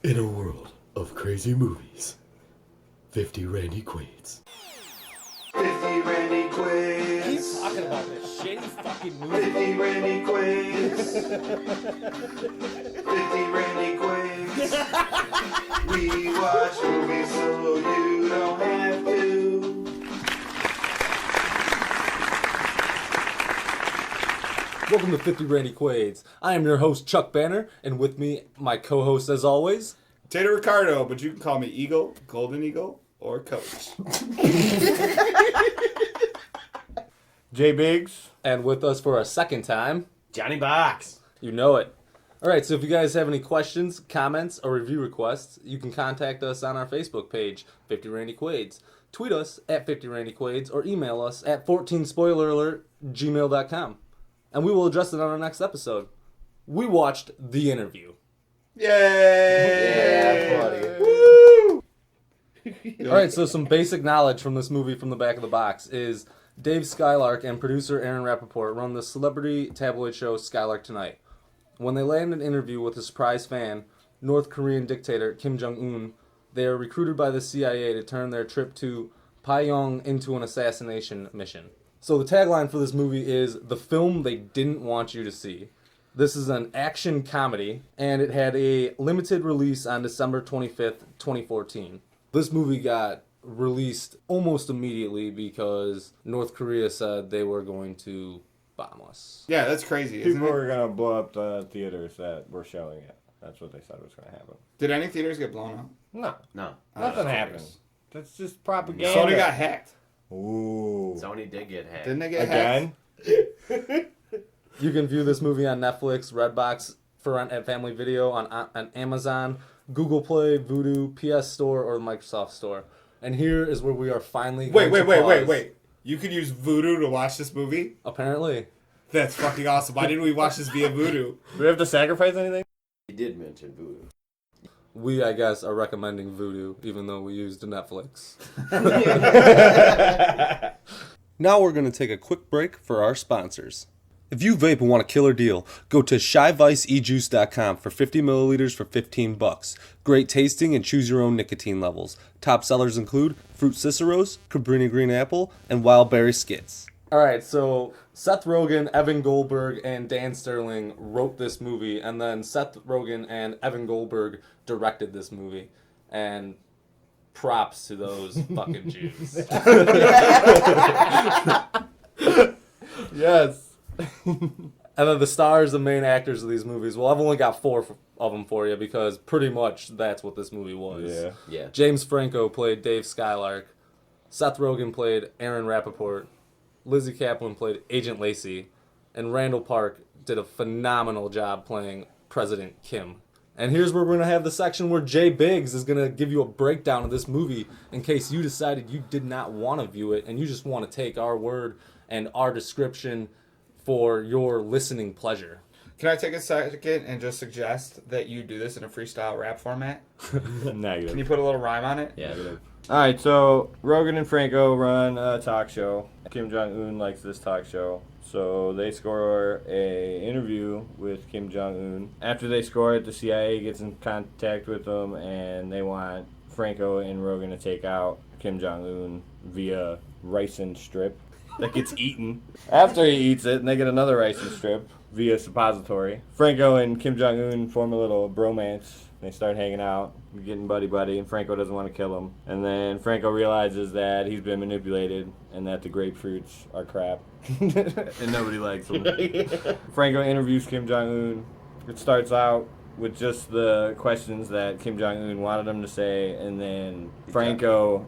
In a world of crazy movies, 50 Randy Quaids. 50 Randy Quaids. Keep talking about this shitty fucking movie. 50 Randy Quaids. 50 Randy Quaids. We watch movies so you don't have to. Welcome to 50 Randy Quaids. I am your host, Chuck Banner, and with me, my co-host as always, Tater Ricardo, but you can call me Eagle, Golden Eagle, or Coach. Jay Biggs. and with us for a second time, Johnny Box. you know it. Alright, so if you guys have any questions, comments, or review requests, you can contact us on our Facebook page, 50 Randy Quaids. Tweet us at 50 Randy Quaids, or email us at 14spoileralert@gmail.com. And we will address it on our next episode. We watched The Interview. Yay! Yeah, buddy. Woo! Alright, so some basic knowledge from this movie from the back of the box is Dave Skylark and producer Aaron Rappaport run the celebrity tabloid show Skylark Tonight. When they land an interview with a surprise fan, North Korean dictator Kim Jong-un, they are recruited by the CIA to turn their trip to Pyongyang into an assassination mission. So the tagline for this movie is, "The film they didn't want you to see." This is an action comedy, and it had a limited release on December 25th, 2014. This movie got released almost immediately because North Korea said they were going to bomb us. Yeah, that's crazy, isn't People it? were going to blow up the theaters that were showing it. That's what they said was going to happen. Did any theaters get blown up? No. No. Nothing of happened. course. That's just propaganda. Sony got hacked. Ooh. Sony did get hacked. Didn't they get Again? hacked? You can view this movie on Netflix, Redbox, For Rent at Family Video, on Amazon, Google Play, Vudu, PS Store, or the Microsoft Store. And here is where we are finally going to pause. You could use Vudu to watch this movie? Apparently. That's fucking awesome. Why didn't we watch this via Vudu? Do we have to sacrifice anything? He did mention voodoo. We, I guess, are recommending Vudu, even though we used Netflix. Now we're going to take a quick break for our sponsors. If you vape and want a killer deal, go to shyviceejuice.com for 50 milliliters for $15. Great tasting and choose your own nicotine levels. Top sellers include Fruit Ciceros, Cabrini Green Apple, and Wild Berry Skits. Alright, so Seth Rogen, Evan Goldberg, and Dan Sterling wrote this movie, and then Seth Rogen and Evan Goldberg directed this movie. And props to those fucking Jews. Yes. And then the stars, the main actors of these movies, well, I've only got four of them for you because pretty much that's what this movie was. Yeah. Yeah. James Franco played Dave Skylark. Seth Rogen played Aaron Rappaport. Lizzie Kaplan played Agent Lacey. And Randall Park did a phenomenal job playing President Kim. And here's where we're going to have the section where Jay Biggs is going to give you a breakdown of this movie in case you decided you did not want to view it and you just want to take our word and our description for your listening pleasure. Can I take a second and just suggest that you do this in a freestyle rap format? Negative. Can you put a little rhyme on it? Yeah. All right, so Rogan and Franco run a talk show. Kim Jong-un likes this talk show. So they score a interview with Kim Jong-un. After they score it, the CIA gets in contact with them, and they want Franco and Rogan to take out Kim Jong-un via ricin strip that gets eaten. After he eats it, and they get another ricin strip via suppository. Franco and Kim Jong-un form a little bromance. They start hanging out, getting buddy-buddy, and Franco doesn't want to kill him. And then Franco realizes that he's been manipulated and that the grapefruits are crap. And nobody likes them. Franco interviews Kim Jong-un. It starts out with just the questions that Kim Jong-un wanted him to say, and then Franco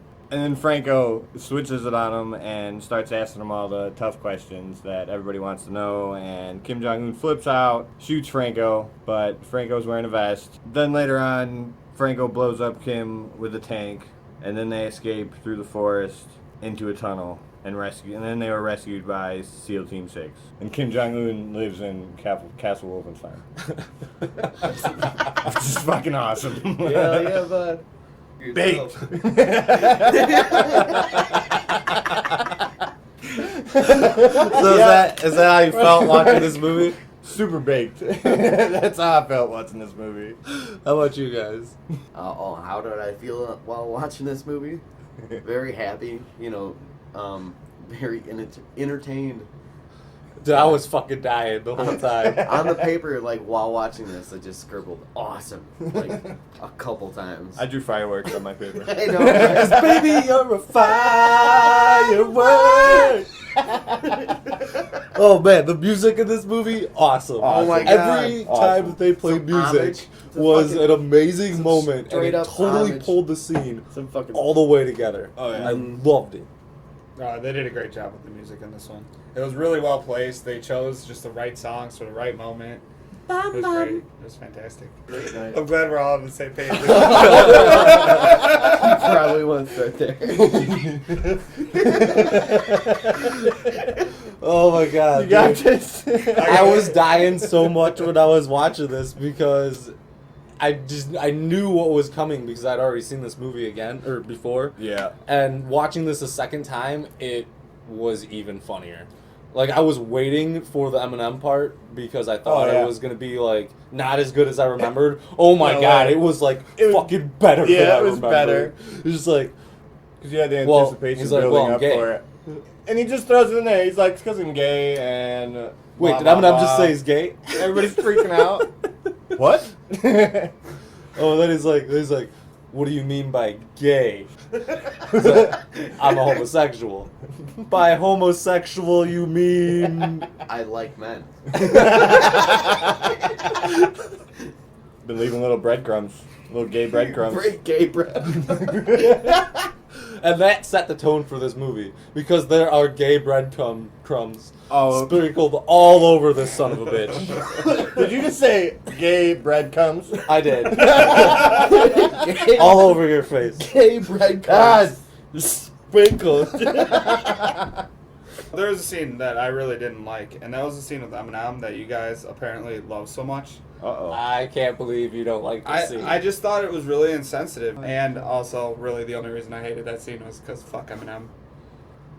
switches it on him and starts asking him all the tough questions that everybody wants to know. And Kim Jong-un flips out, shoots Franco, but Franco's wearing a vest. Then later on, Franco blows up Kim with a tank, and then they escape through the forest into a tunnel and then they were rescued by SEAL Team 6. And Kim Jong-un lives in Castle Wolfenstein. Which is fucking awesome. Hell yeah, bud. Baked. So is that how you felt watching this movie? super baked. That's how I felt watching this movie. How about you guys? How did I feel while watching this movie? Very happy, very entertained. Dude, I was fucking dying the whole time. On the paper, like while watching this, I just scribbled "awesome" like a couple times. I drew fireworks on my paper. I know, right? Baby, you're a firework. Oh man, the music in this movie, awesome. Oh my God. Every Awesome. time that they played Some music homage to was fucking- an amazing moment, and straight it up totally homage. pulled the scene Some fucking all the way together. Oh, yeah. I loved it. They did a great job with the music in this one. It was really well placed. They chose just the right songs for the right moment. It was great. It was fantastic. Great night. I'm glad we're all on the same page. Probably won't start there. Oh my god. You got dude. this. I was dying so much when I was watching this because I knew what was coming because I'd already seen this movie again or before. Yeah. And watching this a second time, it was even funnier. Like I was waiting for the Eminem part because I thought yeah. it was gonna be like not as good as I remembered. Oh my No god, way. it was like It was- fucking better. yeah, than I it was remembered. better. It was just like, Because you had the Well, anticipation he's like, building well, I'm up gay. for it. And he just throws it in there. He's like, it's because I'm gay and. wait, blah, did blah, Eminem blah. just say he's gay? Everybody's freaking out. What? Oh, then he's like, what do you mean by gay? He's like, I'm a homosexual. By homosexual, you mean? I like men. Been leaving little breadcrumbs. Little gay breadcrumbs. Great gay bread. And that set the tone for this movie because there are gay crumbs Oh. sprinkled all over this son of a bitch. Did you just say gay breadcrumbs? I did. Gay, All over your face. gay bread God. Sprinkled. There was a scene that I really didn't like, and that was the scene with Eminem that you guys apparently love so much. Uh-oh. I can't believe you don't like this scene. I just thought it was really insensitive, and also really the only reason I hated that scene was because fuck Eminem.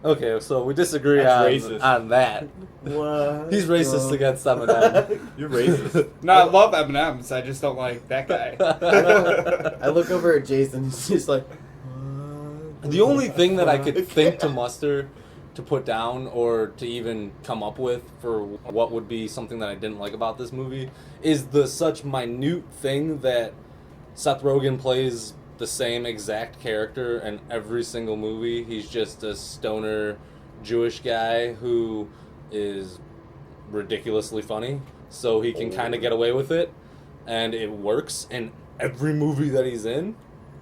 Okay, so we disagree That's on, racist. on that. What? He's racist against Eminem. You're racist. No, I love Eminem's, I just don't like that guy. I look over at Jason. He's just like. The only thing that I could think to muster to put down or to even come up with for what would be something that I didn't like about this movie is the such minute thing that Seth Rogen plays the same exact character in every single movie. He's just a stoner Jewish guy who is ridiculously funny, so he can kind of get away with it, and it works in every movie that he's in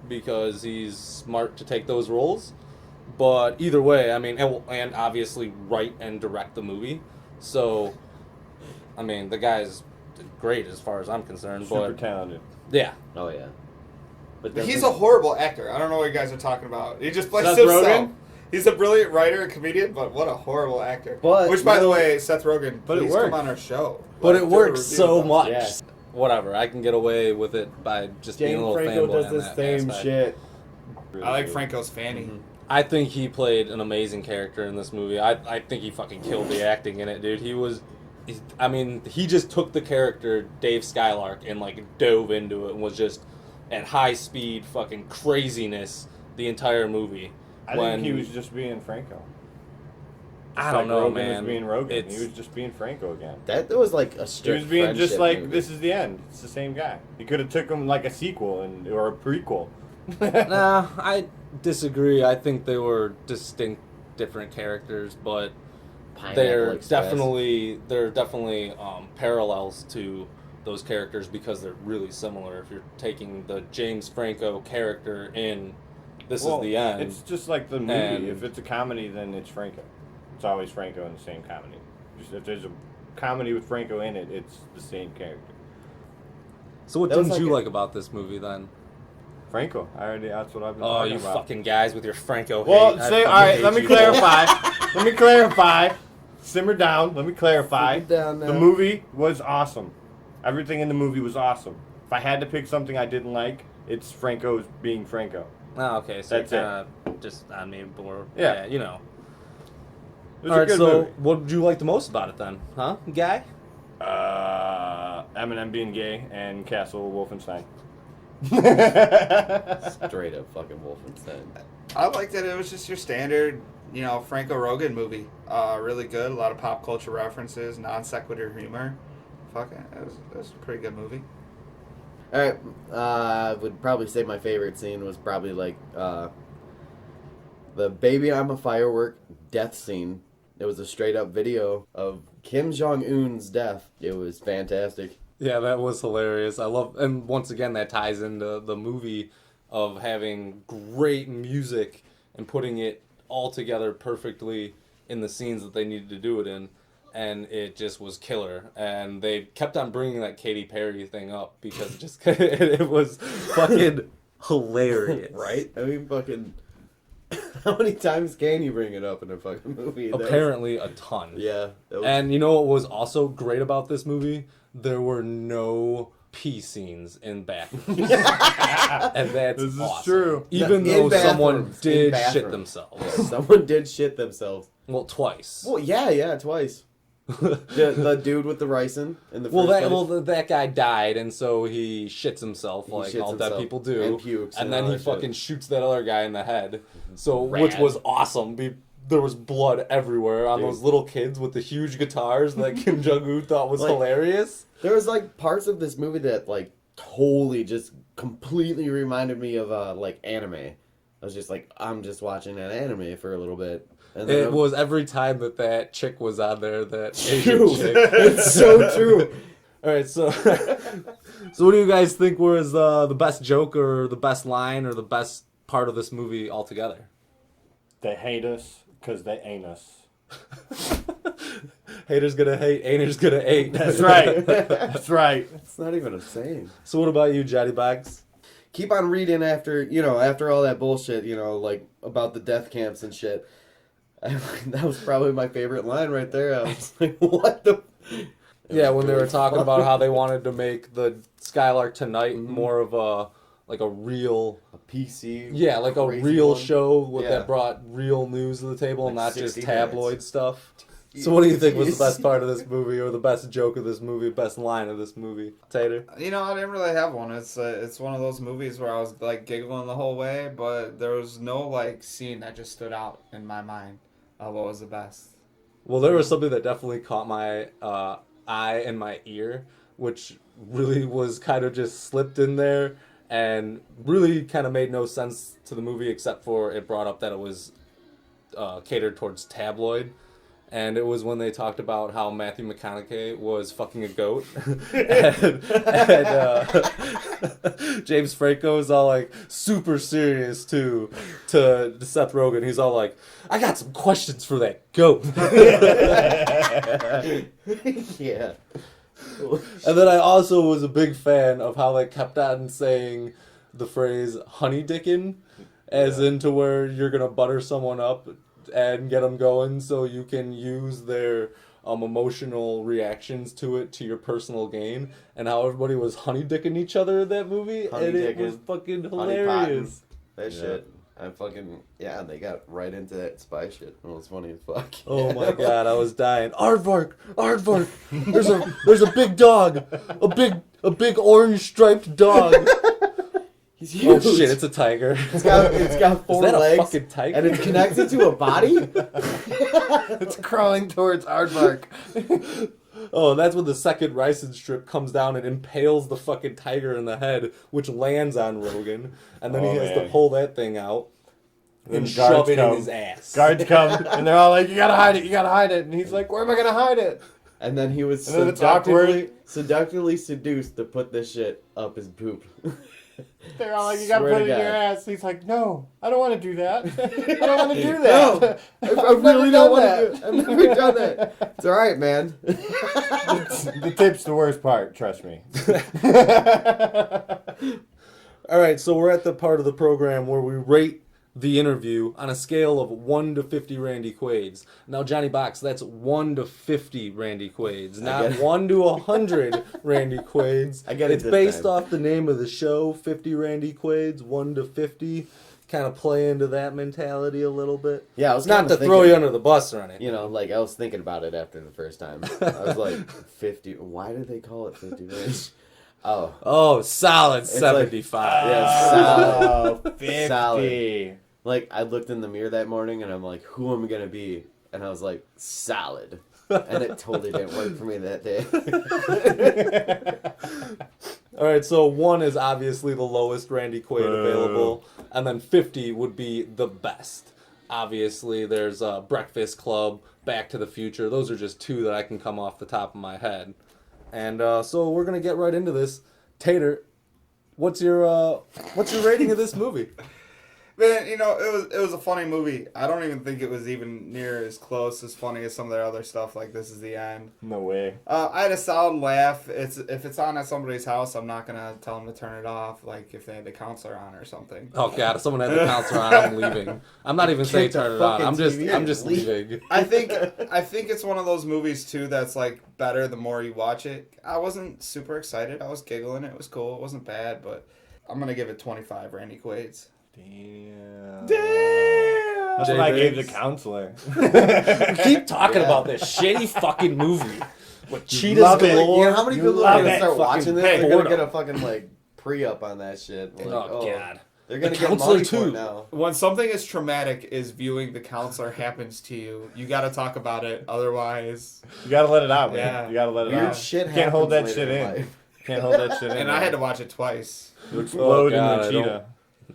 because he's smart to take those roles. But either way, I mean, and obviously write and direct the movie. So, I mean, the guy's great as far as I'm concerned. Super But talented. yeah, Oh yeah. But He's a horrible actor. I don't know what you guys are talking about. He just plays Seth himself. Rogen? He's a brilliant writer and comedian, but what a horrible actor. But, Which, by you the know- way, Seth Rogen, But it please works. come on our show. but Like, it do a works review so of us. much. Yeah. Whatever, I can get away with it by just being a Jane little Franco fanboy does on the that same aspect. shit. I like Franco's Fanny. I think he played an amazing character in this movie. I think he fucking killed the acting in it, dude. He just took the character Dave Skylark and like dove into it and was just at high speed fucking craziness the entire movie. I think he was just being Franco. I don't know, Rogan man. was being Rogan. It's- He was just being Franco again. That was like a He strict was being just friendship like, movie. this is the end. It's the same guy. He could have took him like a sequel or a prequel. Nah, I disagree. I think they were distinct, different characters, but Pineapple they're Express. definitely parallels to those characters because they're really similar. If you're taking the James Franco character in This Well, is the End, It's just like the movie. And- If it's a comedy, then it's Franco. It's always Franco in the same comedy. Just if there's a comedy with Franco in it, it's the same character. so what that was didn't like you a- like about this movie then? Franco. That's what I've been Oh, talking you about. fucking guys with your Franco hate. Well, I say, fucking all right, hate let me you. clarify. Let me clarify. Simmer down. Let me clarify. Keep it down The now. movie was awesome. Everything in the movie was awesome. If I had to pick something I didn't like, it's Franco's being Franco. Oh, okay, so That's you're just on me more. Yeah. you know. It was All a right, good so movie. what did you like the most about it then, huh, guy? Eminem being gay and Castle Wolfenstein. Straight up fucking Wolfenstein. I liked it. It was just your standard, Franco Rogan movie. Really good. A lot of pop culture references, non sequitur humor. Fucking, it was a pretty good movie. All right, I would probably say my favorite scene was probably like the "Baby I'm a Firework" death scene. It was a straight up video of Kim Jong-un's death. It was fantastic. Yeah, that was hilarious. I love, and once again, that ties into the movie of having great music and putting it all together perfectly in the scenes that they needed to do it in. And it just was killer. And they kept on bringing that Katy Perry thing up because it was fucking hilarious. Right? I mean, fucking... How many times can you bring it up in a fucking movie? Apparently a ton. Yeah. And you know what was also great about this movie? There were no pee scenes in bathrooms. And that's This is awesome. true. Even In though someone bathrooms, did in bathrooms. shit themselves. Someone did shit themselves. Well, twice. Well, yeah, twice. the dude with the ricin in the first place. That guy died, and so he shits himself He like shits all dead himself people do, and pukes and and then all he that shit. fucking shoots that other guy in the head. So, Rad. which was awesome. There was blood everywhere on Dude. those little kids with the huge guitars that Kim Jong-un thought was Like- hilarious. There was like parts of this movie that like totally just completely reminded me of like anime. I was just like, I'm just watching an anime for a little bit. And then It was every time that chick was on there, that Asian true. chick. It's so true. All right, so so what do you guys think was the best joke or the best line or the best part of this movie altogether? They hate us because they ain't us. Haters gonna hate, ain'ters gonna hate. That's right. That's right. It's not even a saying. So what about you, Johnny Bags? Keep on reading after all that bullshit, like about the death camps and shit. That was probably my favorite line right there. I was like, what the... Yeah, when they were talking about how they wanted to make the Skylark Tonight more of a real, A PC. yeah, like a crazy real one. show Yeah. that brought real news to the table and Like not just 60 tabloid minutes. stuff. So what do you think was the Jeez. best part of this movie, or the best joke of this movie, best line of this movie? Tater? I didn't really have one. It's one of those movies where I was like giggling the whole way, but there was no like scene that just stood out in my mind of what was the best. Well, there was something that definitely caught my eye and my ear, which really was kind of just slipped in there and really kind of made no sense to the movie, except for it brought up that it was catered towards tabloid. And it was when they talked about how Matthew McConaughey was fucking a goat. and James Franco is all like super serious to Seth Rogen. He's all like, I got some questions for that goat. Yeah. And then I also was a big fan of how they kept on saying the phrase honey dickin', as into where you're going to butter someone up and get them going so you can use their emotional reactions to it to your personal gain, and how everybody was honey dicking each other in that movie, and it was Honey-dicking, fucking honey hilarious. That shit. I fucking... Yeah, they got right into that spy shit. It was funny as fuck. Oh my god, I was dying. Aardvark! Aardvark! There's a big dog! A big orange striped dog! He's huge. Oh shit, it's a tiger. It's got four Is that a legs. fucking tiger? And it's connected to a body? It's crawling towards Aardvark. Oh, and that's when the second ricin strip comes down and impales the fucking tiger in the head, which lands on Rogan, and then he has to pull that thing out and the shove guards it in come. his ass. Guards come and they're all like, "You gotta hide it! You gotta hide it!" And he's like, "Where am I gonna hide it?" And then he was And then it's awkward. seductively seduced to put this shit up his poop. They're all like, "You gotta Swear put to it in your God. ass." He's like, "No, I don't want to do that. I don't want to do that. No, I really don't want to do it. I've never done that. It's alright, man. The tip's the worst part. Trust me." All right, so we're at the part of the program where we rate The Interview on a scale of 1 to 50 Randy Quaids. Now, Johnny Box, that's 1 to 50 Randy Quaids, not 1 to 100 Randy Quaids. I get it It's this based time. off the name of the show, 50 Randy Quaids, 1 to 50. Kind of play into that mentality a little bit. Yeah, I was Not kinda to throw thinking- you under the bus or anything. You know, like, I was thinking about it after the first time. I was like, 50. Why did they call it 50 range? Oh. Oh, solid like- 75. Yeah, solid. Oh, 50. Solid. Like, I looked in the mirror that morning and I'm like, who am I going to be? And I was like, solid. And it totally didn't work for me that day. All right, so 1 is obviously the lowest Randy Quaid available, and then 50 would be the best. Obviously, there's Breakfast Club, Back to the Future. Those are just 2 that I can come off the top of my head. And so we're gonna get right into this. Tater, what's your rating of this movie? Man, you know, it was a funny movie. I don't even think it was even near as close as funny as some of their other stuff. Like This Is the End. No way. I had a solid laugh. If it's on at somebody's house, I'm not gonna tell them to turn it off. Like if they had the counselor on or something. Oh God, if someone had the counselor on, I'm leaving. I'm not even saying Kick the turn it on. fucking I'm TV just and leave. leaving. I think it's one of those movies too that's like better the more you watch it. I wasn't super excited. I was giggling. It was cool. It wasn't bad, but I'm gonna give it 25 Randy Quaids. Damn. Damn. That's what I gave the Biggs. counselor. Keep talking Yeah. about this shitty fucking movie. With cheetahs love it. galore. You know how many people love are going to it. start Fucking watching this? hey, They're going to boredom. get a fucking, like, pre-up on that shit. Like, Oh, God. They're going The to get Counselor money for too. it now. When something as traumatic as viewing The Counselor happens to you, you got to talk about it. Otherwise, You gotta let it out, man. Yeah. You gotta let it Weird out. shit You can't hold that happens shit later in. in life. Can't hold that shit in. and I had to watch it twice. You explode God, in I the cheetah.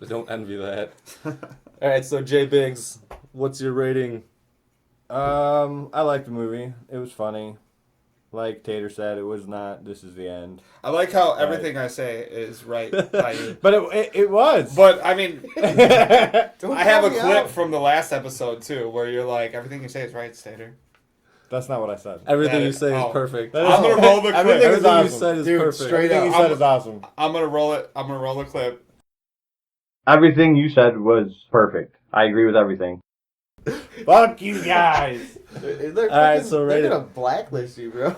Don't envy that. All right, so Jay Biggs, what's your rating? I liked the movie. It was funny. Like Tater said, it was not This Is the End. I like how everything I say is right by you. But it was. But I mean, Don't I have call a me clip out. from the last episode too, where you're like, everything you say is right, Stater. That's not what I said. Everything That you is- say is oh. perfect. That I'm gonna roll the clip. Everything is Everything you awesome. said is Dude, perfect. straight Everything up. you said is awesome. I'm gonna roll it. I'm gonna roll the clip. Everything you said was perfect. I agree with everything. Fuck you guys. They're All right, fucking- so rate they're it. going to blacklist you, bro.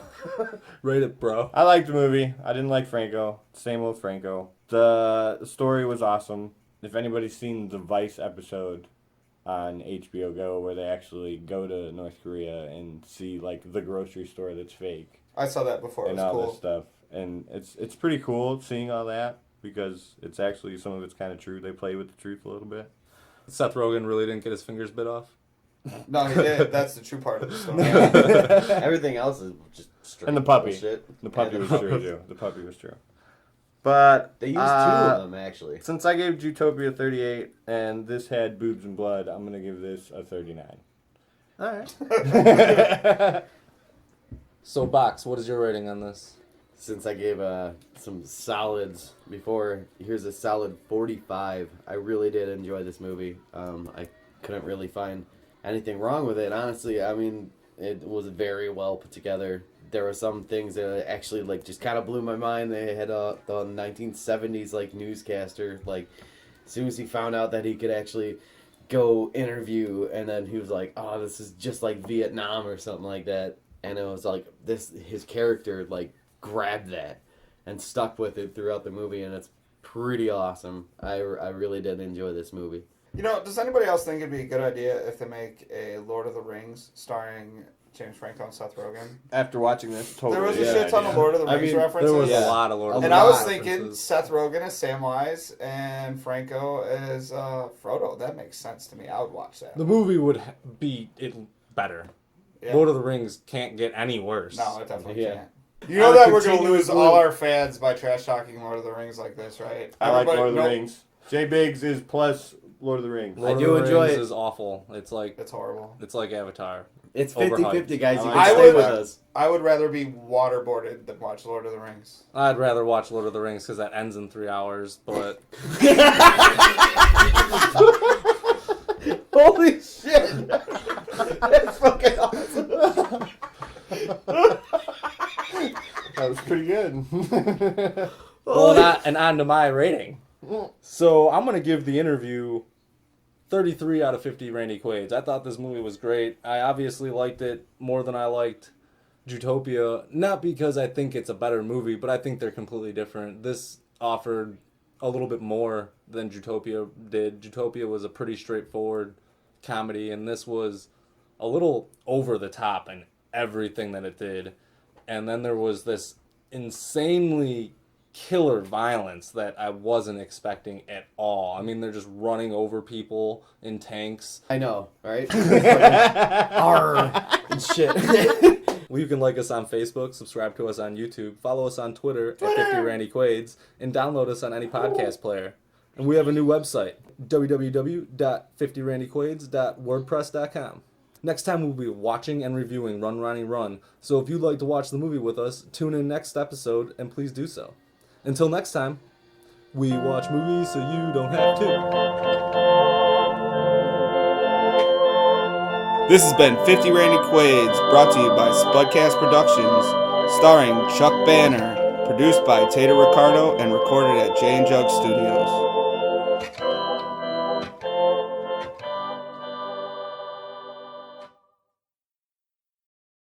Rate it, bro. I liked the movie. I didn't like Franco. Same old Franco. The story was awesome. If anybody's seen the Vice episode on HBO Go where they actually go to North Korea and see like the grocery store that's fake I saw that before. It and was all cool. this stuff. And it's pretty cool seeing all that because it's actually some of it's kind of true. They play with the truth a little bit. Seth Rogen really didn't get his fingers bit off. No, he did. That's the true part of the story. Everything else is just straight And the puppy. bullshit. The puppy And was the true puppy. too. The puppy was true. But They used two of them, actually. Since I gave Zootopia 38 and this had boobs and blood, I'm gonna give this a 39. All right. So, Box, what is your rating on this? Since I gave some solids before, here's a solid 45. I really did enjoy this movie. I couldn't really find anything wrong with it, honestly. I mean, it was very well put together. There were some things that actually like just kind of blew my mind. They had the 1970s like newscaster, like as soon as he found out that he could actually go interview, and then he was like, "Oh, this is just like Vietnam or something like that." And it was like his character like grabbed that and stuck with it throughout the movie, and it's pretty awesome. I really did enjoy this movie. You know, does anybody else think it'd be a good idea if they make a Lord of the Rings starring James Franco and Seth Rogen? After watching this, totally. There was a yeah, shit ton of Lord of the I Rings mean, references. There was Yeah. a lot of Lord of the And Rings I was references. thinking Seth Rogen as Samwise and Franco as Frodo. That makes sense to me. I would watch that. The movie would be it better. Yeah. Lord of the Rings can't get any worse. No, it definitely Yeah. can't. You know I would that we're going to continue lose with all Blue. our fans by trash talking Lord of the Rings like this, right? I like Everybody- Lord of the no, Rings. Jay Biggs is plus Lord of the Rings. Lord I of do the enjoy Rings it. is awful. It's like It's horrible. Avatar. It's Overhyped. 50-50, guys. You I can stay would- with us. I would rather be waterboarded than watch Lord of the Rings. I'd rather watch Lord of the Rings because that ends in 3 hours. But Holy shit! That's fucking awesome. That was pretty good. well, and on to my rating. So I'm gonna give The Interview 33 out of 50 Randy Quaids. I thought this movie was great. I obviously liked it more than I liked Zootopia, not because I think it's a better movie, but I think they're completely different. This offered a little bit more than Zootopia did. Zootopia was a pretty straightforward comedy, and this was a little over the top in everything that it did. And then there was this insanely killer violence that I wasn't expecting at all. I mean, they're just running over people in tanks. I know, right? Arr, and shit. Well, you can like us on Facebook, subscribe to us on YouTube, follow us on Twitter at 50 Randy Quaids, and download us on any podcast player. And we have a new website, www.50randyquaids.wordpress.com. Next time we'll be watching and reviewing Run Ronnie Run, so if you'd like to watch the movie with us, tune in next episode and please do so. Until next time, we watch movies so you don't have to. This has been 50 Randy Quaids, brought to you by Spudcast Productions, starring Chuck Banner, produced by Tater Ricardo, and recorded at J and Jug Studios.